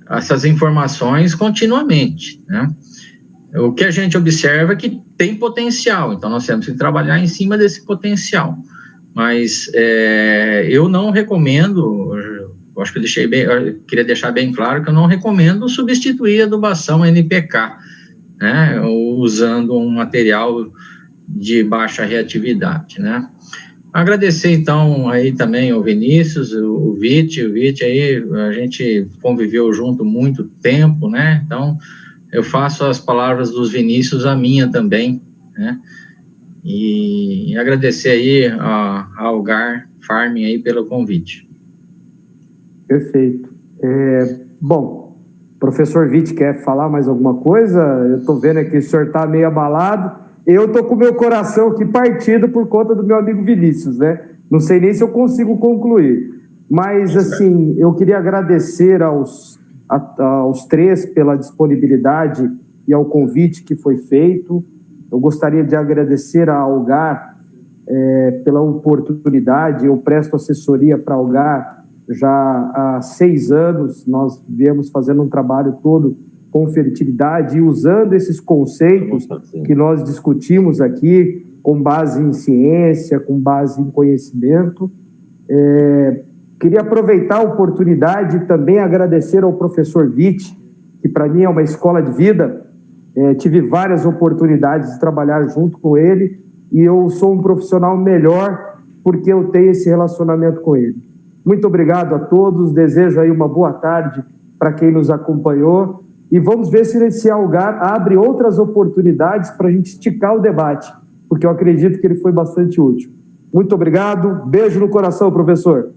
essas informações continuamente, né? O que a gente observa é que tem potencial, então nós temos que trabalhar em cima desse potencial. Mas eu não recomendo, acho que eu queria deixar bem claro que eu não recomendo substituir a adubação NPK, né, usando um material de baixa reatividade, né. Agradecer, então, aí também o Vinícius, o Witt aí, a gente conviveu junto muito tempo, né, então eu faço as palavras dos Vinícius a minha também, né. E agradecer aí a Algar Farming aí pelo convite. Perfeito. Bom, professor Witt quer falar mais alguma coisa? Eu estou vendo aqui que o senhor está meio abalado. Eu estou com o meu coração aqui partido por conta do meu amigo Vinícius, né? Não sei nem se eu consigo concluir. Mas, assim, eu queria agradecer aos três pela disponibilidade e ao convite que foi feito. Eu gostaria de agradecer a Algar pela oportunidade. Eu presto assessoria para a Algar já há 6 anos. Nós viemos fazendo um trabalho todo com fertilidade e usando esses conceitos que nós discutimos aqui, com base em ciência, com base em conhecimento. Queria aproveitar a oportunidade e também agradecer ao professor Witt, que para mim é uma escola de vida. Tive várias oportunidades de trabalhar junto com ele e eu sou um profissional melhor porque eu tenho esse relacionamento com ele. Muito obrigado a todos, desejo aí uma boa tarde para quem nos acompanhou e vamos ver se esse Algar abre outras oportunidades para a gente esticar o debate, porque eu acredito que ele foi bastante útil. Muito obrigado, beijo no coração, professor.